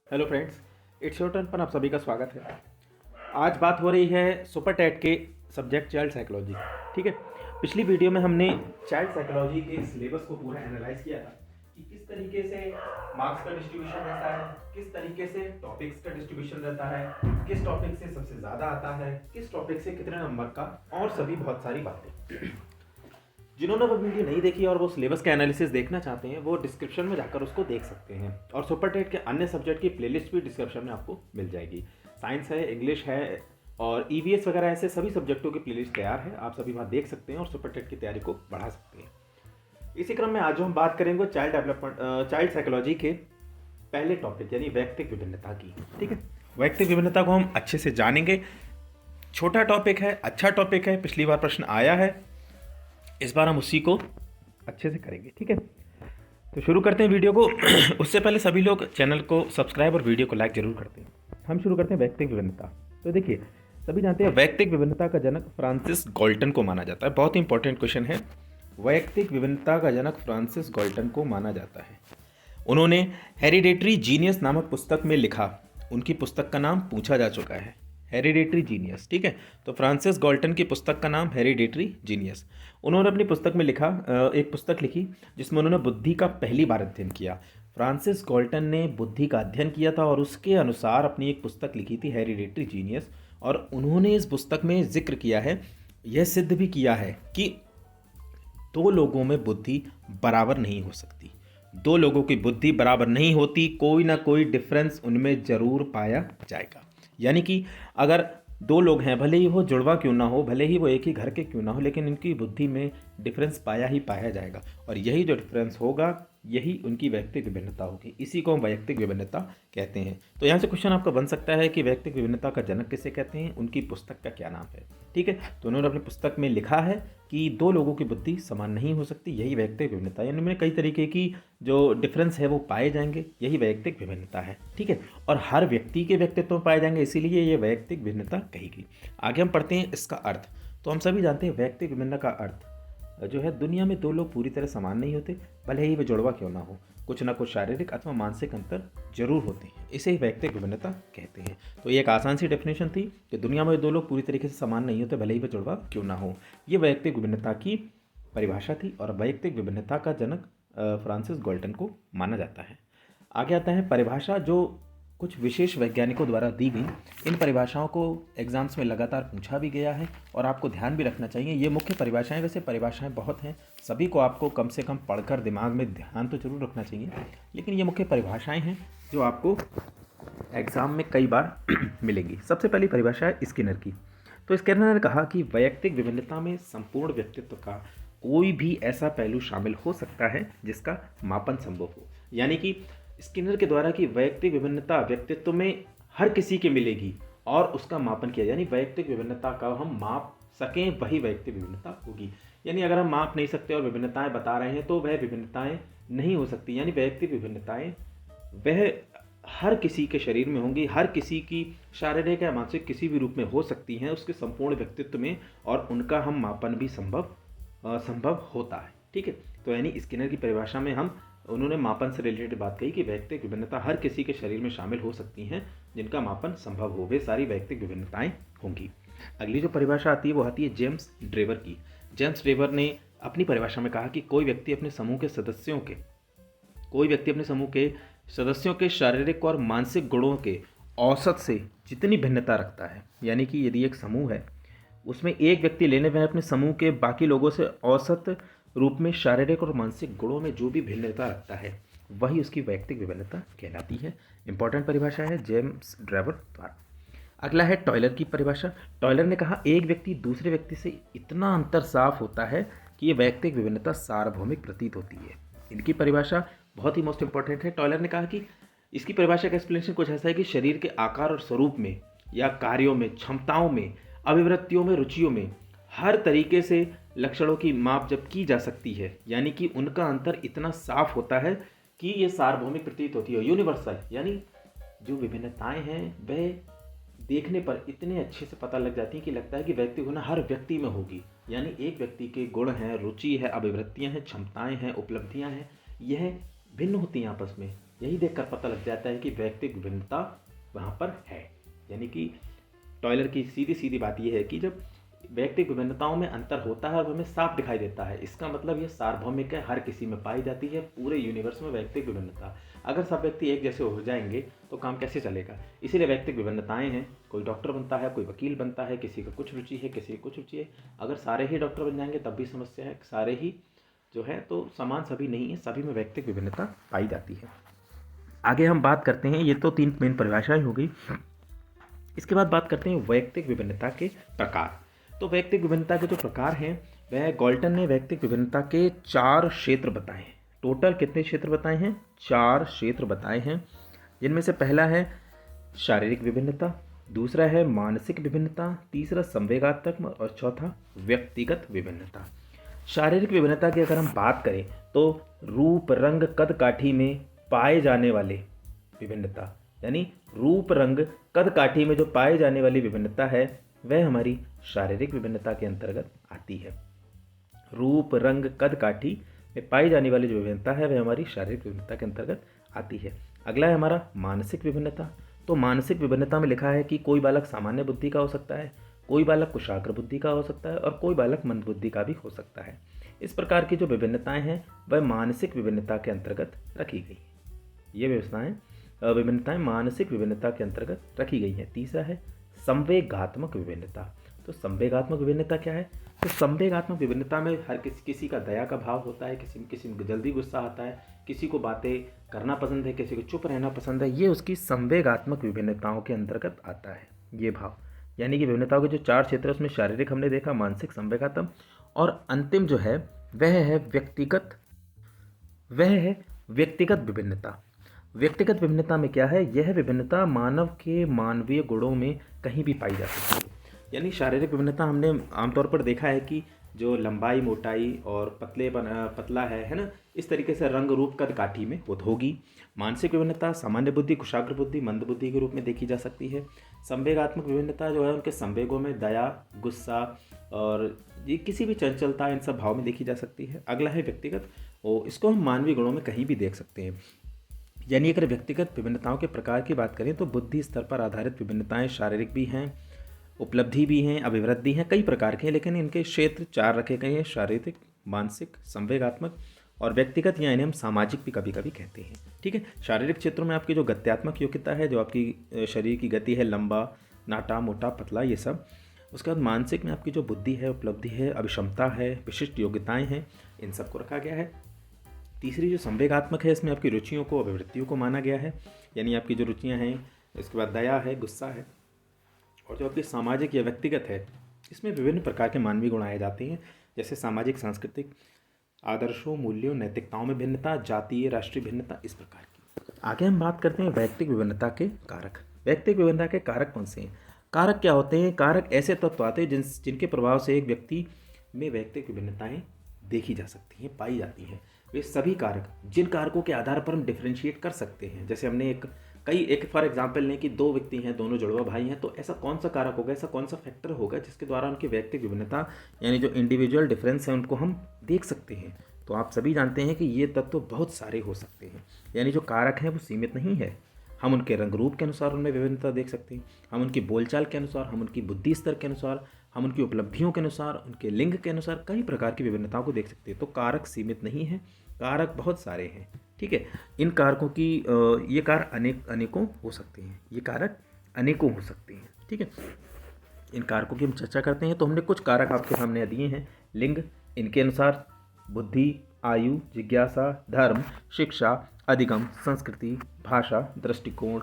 Hello friends, it's your turn पर आप सभी का स्वागत है। आज बात हो रही है सुपर टेट के सब्जेक्ट चाइल्ड साइकोलॉजी। ठीक है, पिछली वीडियो में हमने चाइल्ड साइकोलॉजी के सिलेबस को पूरा एनालाइज किया था कि किस तरीके से मार्क्स का डिस्ट्रीब्यूशन रहता है, किस तरीके से टॉपिक्स का डिस्ट्रीब्यूशन रहता है, किस टॉपिक से सबसे ज़्यादा आता है, किस टॉपिक से कितने नंबर का, और सभी बहुत सारी बातें। जिन्होंने वो वीडियो नहीं देखी और वो सिलेबस का एनालिसिस देखना चाहते हैं वो डिस्क्रिप्शन में जाकर उसको देख सकते हैं, और सुपर टेट के अन्य सब्जेक्ट की प्लेलिस्ट भी डिस्क्रिप्शन में आपको मिल जाएगी। साइंस है, इंग्लिश है और ईवीएस वगैरह ऐसे सभी सब्जेक्टों की प्लेलिस्ट तैयार है, आप सभी वहाँ देख सकते हैं और सुपर टेट की तैयारी को बढ़ा सकते हैं। इसी क्रम में आज हम बात करेंगे चाइल्ड साइकोलॉजी के पहले टॉपिक यानी वैयक्तिक विभिन्नता की। ठीक है, वैयक्तिक विभिन्नता को हम अच्छे से जानेंगे। छोटा टॉपिक है, अच्छा टॉपिक है, पिछली बार प्रश्न आया है, इस बार हम उसी को अच्छे से करेंगे। ठीक है, तो शुरू करते हैं वीडियो को। उससे पहले सभी लोग चैनल को सब्सक्राइब और वीडियो को लाइक जरूर करते हैं। हम शुरू करते हैं वैयक्तिक विभिन्नता। तो देखिए, सभी जानते हैं वैयक्तिक विभिन्नता का जनक फ्रांसिस गॉल्टन को माना जाता है। बहुत ही इंपॉर्टेंट क्वेश्चन है। वैयक्तिक विभिन्नता का जनक फ्रांसिस गॉल्टन को माना जाता है। उन्होंने हेरिडेटरी जीनियस नामक पुस्तक में लिखा, उनकी पुस्तक का नाम पूछा जा चुका है, हेरिडेटरी जीनियस। ठीक है, तो फ्रांसिस गॉल्टन की पुस्तक का नाम हेरिडेटरी जीनियस। उन्होंने अपनी पुस्तक में लिखा, एक पुस्तक लिखी जिसमें उन्होंने बुद्धि का पहली बार अध्ययन किया। फ्रांसिस गॉल्टन ने बुद्धि का अध्ययन किया था और उसके अनुसार अपनी एक पुस्तक लिखी थी, हेरिडेटरी जीनियस। और उन्होंने इस पुस्तक में जिक्र किया है, यह सिद्ध भी किया है कि दो लोगों में बुद्धि बराबर नहीं हो सकती। दो लोगों की बुद्धि बराबर नहीं होती, कोई ना कोई डिफरेंस उनमें जरूर पाया जाएगा। यानी कि अगर दो लोग हैं, भले ही वो जुड़वा क्यों ना हो, भले ही वो एक ही घर के क्यों ना हो, लेकिन इनकी बुद्धि में डिफरेंस पाया ही पाया जाएगा। और यही जो डिफरेंस होगा यही उनकी वैयक्तिक विभिन्नता होगी। इसी को हम वैयक्तिक विभिन्नता कहते हैं। तो यहाँ से क्वेश्चन आपका बन सकता है कि वैयक्तिक विभिन्नता का जनक किसे कहते हैं, उनकी पुस्तक का क्या नाम है। ठीक है, तो उन्होंने अपनी पुस्तक में लिखा है कि दो लोगों की बुद्धि समान नहीं हो सकती, यही वैयक्तिक विभिन्नता। यानी इनमें कई तरीके की जो डिफरेंस है वो पाए जाएंगे, यही वैयक्तिक विभिन्नता है। ठीक है, और हर व्यक्ति के व्यक्तित्व में पाए जाएंगे, इसीलिए ये वैयक्तिक विभिन्नता कही गई। आगे हम पढ़ते हैं इसका अर्थ। तो हम सभी जानते हैं वैयक्तिक विभिन्नता का अर्थ जो है, दुनिया में दो लोग पूरी तरह समान नहीं होते, भले ही वे जुड़वा क्यों ना हो, कुछ ना कुछ शारीरिक अथवा मानसिक अंतर जरूर होते हैं, इसे ही वैयक्तिक विभिन्नता कहते हैं। तो ये एक आसान सी डेफिनेशन थी कि दुनिया में दो लोग पूरी तरीके से समान नहीं होते, भले ही वे जुड़वा क्यों ना हो। ये वैयक्तिक विभिन्नता की परिभाषा थी और वैयक्तिक विभिन्नता का जनक फ्रांसिस गॉल्टन को माना जाता है। आगे आता है परिभाषा, जो कुछ विशेष वैज्ञानिकों द्वारा दी गई। इन परिभाषाओं को एग्जाम्स में लगातार पूछा भी गया है और आपको ध्यान भी रखना चाहिए। ये मुख्य परिभाषाएं, वैसे परिभाषाएं बहुत हैं, सभी को आपको कम से कम पढ़कर दिमाग में ध्यान तो जरूर रखना चाहिए, लेकिन ये मुख्य परिभाषाएं हैं जो आपको एग्ज़ाम में कई बार मिलेंगी। सबसे पहली परिभाषा है स्किनर की। तो स्किनर ने कहा कि वैयक्तिक विभिन्नता में संपूर्ण व्यक्तित्व का कोई भी ऐसा पहलू शामिल हो सकता है जिसका मापन संभव हो। यानी कि स्किनर के द्वारा कि वैयक्तिक विभिन्नता व्यक्तित्व में हर किसी के मिलेगी और उसका मापन किया, यानी वैयक्तिक विभिन्नता का हम माप सकें, वही वैयक्तिक विभिन्नता होगी। यानी अगर हम माप नहीं सकते और विभिन्नताएं बता रहे हैं तो वह विभिन्नताएं नहीं हो सकती। यानी वैयक्तिक विभिन्नताएं वह हर किसी के शरीर में होंगी, हर किसी की शारीरिक या मानसिक किसी भी रूप में हो सकती हैं उसके संपूर्ण व्यक्तित्व में, और उनका हम मापन भी संभव होता है। ठीक है, तो यानी स्किनर की परिभाषा में उन्होंने मापन से रिलेटेड बात कही कि वैयक्तिक विभिन्नता हर किसी के शरीर में शामिल हो सकती हैं जिनका मापन संभव हो, वे सारी वैयक्तिक विभिन्नताएं होंगी। अगली जो परिभाषा आती है वो आती है जेम्स ड्रेवर की। जेम्स ड्रेवर ने अपनी परिभाषा में कहा कि कोई व्यक्ति अपने समूह के सदस्यों के शारीरिक और मानसिक गुणों के औसत से जितनी भिन्नता रखता है, यानी कि यदि एक समूह है उसमें एक व्यक्ति लेने में अपने समूह के बाकी लोगों से औसत रूप में शारीरिक और मानसिक गुणों में जो भी भिन्नता रखता है वही उसकी वैयक्तिक विभिन्नता कहलाती है। इंपॉर्टेंट परिभाषा है जेम्स ड्रेवर द्वारा। अगला है टॉयलर की परिभाषा। टॉयलर ने कहा एक व्यक्ति दूसरे व्यक्ति से इतना अंतर साफ होता है कि ये वैयक्तिक विभिन्नता सार्वभौमिक प्रतीत होती है। इनकी परिभाषा बहुत ही मोस्ट इंपॉर्टेंट है। टॉयलर ने कहा कि इसकी परिभाषा का एक्सप्लेनेशन कुछ ऐसा है कि शरीर के आकार और स्वरूप में या कार्यों में, क्षमताओं में, अभिवृत्तियों में, रुचियों में हर तरीके से लक्षणों की माप जब की जा सकती है, यानी कि उनका अंतर इतना साफ होता है कि ये सार्वभौमिक प्रतीत होती है, यूनिवर्सल। यानी जो विभिन्नताएं हैं वह देखने पर इतने अच्छे से पता लग जाती है कि लगता है कि व्यक्ति होना हर व्यक्ति में होगी। यानी एक व्यक्ति के गुण हैं, रुचि है, अभिवृत्तियां हैं, क्षमताएं हैं, उपलब्धियां हैं, यह भिन्न होती हैं आपस में, यही देखकर पता लग जाता है कि व्यक्तिगत विभिन्नता वहाँ पर है। यानी कि टॉयलर की सीधी सीधी बात यह है कि जब व्यक्तिगत विभिन्नताओं में अंतर होता है और हमें साफ दिखाई देता है, इसका मतलब ये सार्वभौमिक है, हर किसी में पाई जाती है, पूरे यूनिवर्स में व्यक्तिगत विभिन्नता। अगर सब व्यक्ति एक जैसे हो जाएंगे तो काम कैसे चलेगा? इसीलिए व्यक्तिगत विभिन्नताएं हैं। कोई डॉक्टर बनता है, कोई वकील बनता है, किसी का कुछ रुचि है, किसी की कुछ रुचि है। अगर सारे ही डॉक्टर बन जाएंगे तब भी समस्या है, सारे ही जो है तो समान सभी नहीं है, सभी में व्यक्तिगत विभिन्नता पाई जाती है। आगे हम बात करते हैं, ये तो 3 मेन परिभाषाएं हो गई। इसके बाद बात करते हैं वैयक्तिक विभिन्नता के प्रकार। तो वैयक्तिक विभिन्नता के जो प्रकार हैं वह गॉल्टन ने वैयक्तिक विभिन्नता के 4 क्षेत्र बताए हैं। टोटल कितने क्षेत्र बताए हैं? 4 क्षेत्र बताए हैं, जिनमें से पहला है शारीरिक विभिन्नता, दूसरा है मानसिक विभिन्नता, तीसरा संवेगात्मक और चौथा व्यक्तिगत विभिन्नता। शारीरिक विभिन्नता की अगर हम बात करें तो रूप, रंग, कद, काठी में पाए जाने वाले विभिन्नता, यानी रूप, रंग, कद, काठी में जो पाए जाने वाली विभिन्नता है वह हमारी शारीरिक विभिन्नता के अंतर्गत आती है। रूप, रंग, कद, काठी में पाई जाने वाली जो विभिन्नता है वह हमारी शारीरिक विभिन्नता के अंतर्गत आती है। अगला है हमारा मानसिक विभिन्नता। तो मानसिक विभिन्नता में लिखा है कि कोई बालक सामान्य बुद्धि का हो सकता है, कोई बालक कुशाग्र बुद्धि का हो सकता है और कोई बालक मंद बुद्धि का भी हो सकता है। इस प्रकार की जो विभिन्नताएं हैं वह मानसिक विभिन्नता के अंतर्गत रखी गई हैं। ये विभिन्नताएं मानसिक विभिन्नता के अंतर्गत रखी गई हैं। तीसरा है संवेगात्मक विभिन्नता। तो संवेगात्मक विभिन्नता क्या है? तो संवेगात्मक विभिन्नता में हर किसी का दया का भाव होता है, किसी में जल्दी गुस्सा आता है, किसी को बातें करना पसंद है, किसी को चुप रहना पसंद है। ये उसकी संवेगात्मक विभिन्नताओं के अंतर्गत आता है ये भाव। यानी कि विभिन्नताओं के जो 4 क्षेत्र उसमें शारीरिक हमने देखा, मानसिक, संवेगात्मक और अंतिम जो है वह है व्यक्तिगत विभिन्नता। व्यक्तिगत विभिन्नता में क्या है? यह विभिन्नता मानव के मानवीय गुणों में कहीं भी पाई जा सकती है। यानी शारीरिक विभिन्नता हमने आमतौर पर देखा है कि जो लंबाई, मोटाई और पतला है ना, इस तरीके से रंग, रूप, कद, काठी में वो होगी। मानसिक विभिन्नता सामान्य बुद्धि, कुशाग्र बुद्धि, मंद बुद्धि के रूप में देखी जा सकती है। संवेगात्मक विभिन्नता जो है उनके संवेगों में दया, गुस्सा और ये किसी भी चंचलता, इन सब भाव में देखी जा सकती है। अगला है व्यक्तिगत, और इसको हम मानवीय गुणों में कहीं भी देख सकते हैं। यानी अगर व्यक्तिगत विभिन्नताओं के प्रकार की बात करें तो बुद्धि स्तर पर आधारित विभिन्नताएं शारीरिक भी हैं, उपलब्धि भी हैं, अभिवृद्धि हैं, कई प्रकार के हैं, लेकिन इनके क्षेत्र 4 रखे गए हैं: शारीरिक, मानसिक, संवेगात्मक और व्यक्तिगत, या इन्हें हम सामाजिक भी कभी कभी कहते हैं। ठीक है। शारीरिक क्षेत्रों में आपकी जो गत्यात्मक योग्यता है, जो आपकी शरीर की गति है, लंबा, नाटा, मोटा, पतला, ये सब। उसके बाद मानसिक में आपकी जो बुद्धि है, उपलब्धि है, अभिक्षमता है, विशिष्ट योग्यताएं हैं, इन सबको रखा गया है। तीसरी जो संवेगात्मक है, इसमें आपकी रुचियों को, अभिवृत्तियों को माना गया है, यानी आपकी जो रुचियां हैं। इसके बाद दया है, गुस्सा है। और जो आपकी सामाजिक या व्यक्तिगत है, इसमें विभिन्न प्रकार के मानवीय गुण आए जाते हैं, जैसे सामाजिक, सांस्कृतिक, आदर्शों, मूल्यों, नैतिकताओं में भिन्नता, जातीय, राष्ट्रीय भिन्नता, इस प्रकार की। आगे हम बात करते हैं वैयक्तिक विभिन्नता के कारक। वैयक्तिक विभिन्नता के कारक कौन से हैं? कारक क्या होते हैं? कारक ऐसे तत्व आते हैं जिनके प्रभाव से एक व्यक्ति में वैयक्तिक विभिन्नताएं देखी जा सकती हैं, पाई जाती हैं। वे सभी कारक, जिन कारकों के आधार पर हम डिफ्रेंशिएट कर सकते हैं, जैसे हमने एक फॉर एग्जांपल लें कि 2 व्यक्ति हैं, दोनों जुड़वा भाई हैं, तो ऐसा कौन सा कारक होगा, ऐसा कौन सा फैक्टर होगा जिसके द्वारा उनकी व्यक्तिगत विभिन्नता यानी जो इंडिविजुअल डिफरेंस है उनको हम देख सकते हैं? तो आप सभी जानते हैं कि ये तत्व बहुत सारे हो सकते हैं, यानी जो कारक हैं वो सीमित नहीं है। हम उनके रंग रूप के अनुसार उनमें विभिन्नता देख सकते हैं, हम उनकी बोलचाल के अनुसार, हम उनकी बुद्धि स्तर के अनुसार, हम उनकी उपलब्धियों के अनुसार, उनके लिंग के अनुसार कई प्रकार की विभिन्नताओं को देख सकते हैं। तो कारक सीमित नहीं है, कारक बहुत सारे हैं। ठीक है। इन कारकों की ये कारक अनेकों हो सकते हैं, ये कारक अनेकों हो सकते हैं। ठीक है। इन कारकों की हम चर्चा करते हैं। तो हमने कुछ कारक आपके सामने दिए हैं। लिंग, इनके अनुसार बुद्धि, आयु, जिज्ञासा, धर्म, शिक्षा, अधिगम, संस्कृति, भाषा, दृष्टिकोण,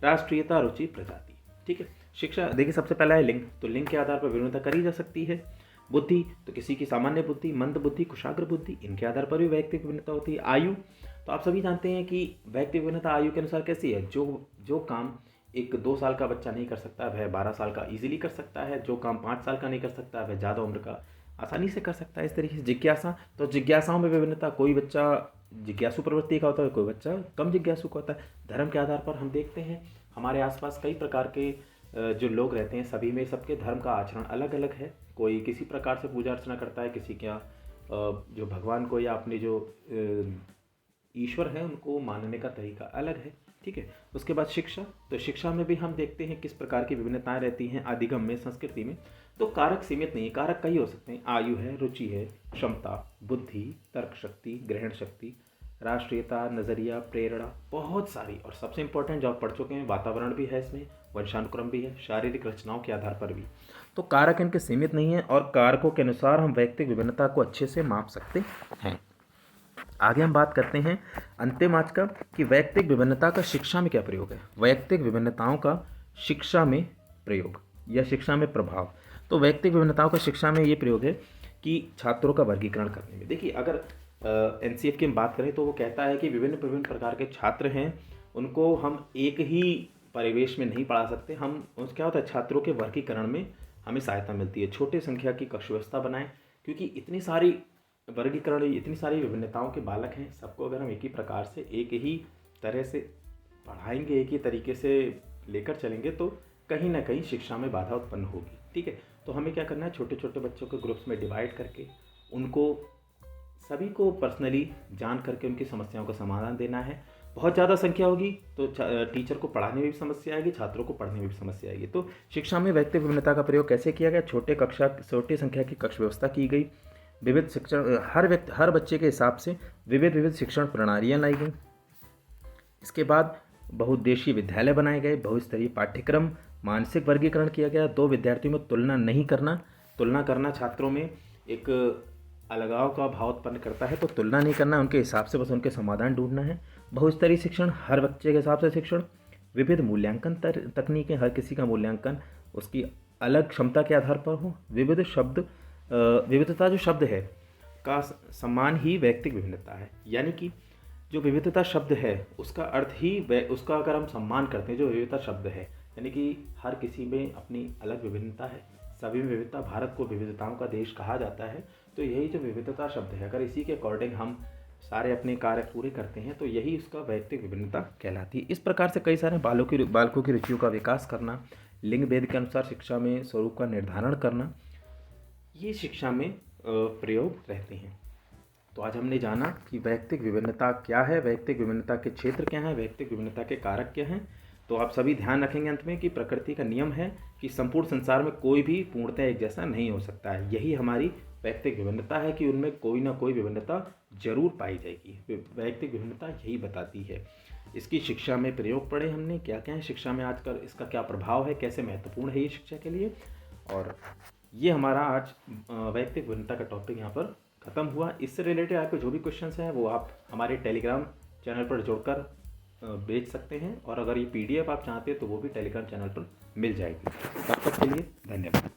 राष्ट्रीयता, रुचि, प्रजाति। ठीक है। शिक्षा देखिए, सबसे पहला है लिंग। तो लिंग के आधार पर विभिन्नता करी जा सकती है। बुद्धि, तो किसी की सामान्य बुद्धि, मंद बुद्धि, कुशाग्र बुद्धि, इनके आधार पर भी वैयक्तिक विभिन्नता होती है। आयु, तो आप सभी जानते हैं कि वैयक्तिक विभिन्नता आयु के अनुसार कैसी है? जो काम एक 2 साल का बच्चा नहीं कर सकता वह 12 साल का इजीली कर सकता है, जो काम 5 साल का नहीं कर सकता वह ज़्यादा उम्र का आसानी से कर सकता है। इस तरीके से जिज्ञासा, तो जिज्ञासाओं में विभिन्नता, कोई बच्चा जिज्ञासु प्रवृत्ति का होता है, कोई बच्चा कम जिज्ञासु का होता है। धर्म के आधार पर हम देखते हैं हमारे आसपास कई प्रकार के जो लोग रहते हैं, सभी में सबके धर्म का आचरण अलग अलग है। कोई किसी प्रकार से पूजा अर्चना करता है, किसी क्या जो भगवान को या अपनी जो ईश्वर है उनको मानने का तरीका अलग है, ठीक है। उसके बाद शिक्षा, तो शिक्षा में भी हम देखते हैं किस प्रकार की विभिन्नताएं रहती हैं आदिगम में, संस्कृति में। तो कारक सीमित नहीं है, कारक कई हो सकते हैं, आयु है, रुचि है, क्षमता, बुद्धि, तर्क शक्ति, ग्रहण शक्ति, राष्ट्रीयता, नज़रिया, प्रेरणा, बहुत सारी। और सबसे इंपॉर्टेंट जो आप पढ़ चुके हैं, वातावरण भी है इसमें, वंशानुक्रम भी है, शारीरिक रचनाओं के आधार पर भी। तो कारक इनके सीमित नहीं है और कारकों के अनुसार हम वैयक्तिक विभिन्नता को अच्छे से माप सकते हैं। आगे हम बात करते हैं अंतिम आज का कि वैयक्तिक विभिन्नता का शिक्षा में क्या प्रयोग है। वैयक्तिक विभिन्नताओं का शिक्षा में प्रयोग या शिक्षा में प्रभाव। तो वैयक्तिक विभिन्नताओं का शिक्षा में ये प्रयोग है कि छात्रों का वर्गीकरण करने में। देखिए, अगर NCF की हम बात करें तो वो कहता है कि विभिन्न विभिन्न प्रकार के छात्र हैं, उनको हम एक ही परिवेश में नहीं पढ़ा सकते। हम क्या होता है, छात्रों के वर्गीकरण में हमें सहायता मिलती है। छोटे संख्या की कक्ष व्यवस्था बनाएं, क्योंकि इतनी सारी वर्गीकरण, इतनी सारी विभिन्नताओं के बालक हैं, सबको अगर हम एक ही प्रकार से एक ही तरह से पढ़ाएंगे, एक ही तरीके से लेकर चलेंगे तो कहीं ना कहीं शिक्षा में बाधा उत्पन्न होगी, ठीक है। तो हमें क्या करना है, छोटे छोटे बच्चों को ग्रुप्स में डिवाइड करके उनको सभी को पर्सनली जान करके उनकी समस्याओं का समाधान देना है। बहुत ज़्यादा संख्या होगी तो टीचर को पढ़ाने में भी समस्या आएगी, छात्रों को पढ़ने में भी समस्या आएगी। तो शिक्षा में वैयक्तिक विभिन्नता का प्रयोग कैसे किया गया, छोटी संख्या की कक्ष व्यवस्था की गई, विविध शिक्षण, हर बच्चे के हिसाब से विविध शिक्षण प्रणालियाँ लाई गई। इसके बाद बहुउद्देशीय विद्यालय बनाए गए, बहुस्तरीय पाठ्यक्रम, मानसिक वर्गीकरण किया गया, दो विद्यार्थियों में तुलना करना छात्रों में एक अलगाव का भाव उत्पन्न करता है, तो तुलना नहीं करना, उनके हिसाब से बस उनके समाधान ढूंढना है। बहुस्तरीय शिक्षण, हर बच्चे के हिसाब से शिक्षण, विविध मूल्यांकन तकनीकें, हर किसी का मूल्यांकन उसकी अलग क्षमता के आधार पर हो। विविधता जो शब्द है का सम्मान ही वैयक्तिक विभिन्नता है, यानी कि जो विविधता शब्द है उसका अर्थ ही उसका अगर हम सम्मान करते हैं, जो विविधता शब्द है यानी कि हर किसी में अपनी अलग विभिन्नता है, सभी में विविधता, भारत को विविधताओं का देश कहा जाता है। तो यही जो विविधता शब्द है, अगर इसी के अकॉर्डिंग हम सारे अपने कार्य पूरे करते हैं तो यही उसका वैयक्तिक विभिन्नता कहलाती है। इस प्रकार से कई सारे बालकों की रुचियों का विकास करना, लिंग भेद के अनुसार शिक्षा में स्वरूप का निर्धारण करना, ये शिक्षा में प्रयोग रहते हैं। तो आज हमने जाना कि वैयक्तिक विभिन्नता क्या है, वैयक्तिक विभिन्नता के क्षेत्र क्या हैं, वैयक्तिक विभिन्नता के कारक क्या हैं। तो आप सभी ध्यान रखेंगे अंत में कि प्रकृति का नियम है कि संपूर्ण संसार में कोई भी पूर्णतः एक जैसा नहीं हो सकता है। यही हमारी वैयक्तिक विभिन्नता है कि उनमें कोई ना कोई विभिन्नता जरूर पाई जाएगी। वैयक्तिक विभिन्नता यही बताती है। इसकी शिक्षा में प्रयोग पढ़े हमने, क्या क्या है शिक्षा में आजकल, इसका क्या प्रभाव है, कैसे महत्वपूर्ण है ये शिक्षा के लिए। और ये हमारा आज वैयक्तिक विभिन्नता का टॉपिक यहाँ पर ख़त्म हुआ। इससे रिलेटेड आपके जो भी क्वेश्चंस हैं वो आप हमारे टेलीग्राम चैनल पर जोड़कर भेज सकते हैं, और अगर ये PDF आप चाहते हैं तो वो भी टेलीग्राम चैनल पर मिल जाएगी। तब तक के लिए धन्यवाद।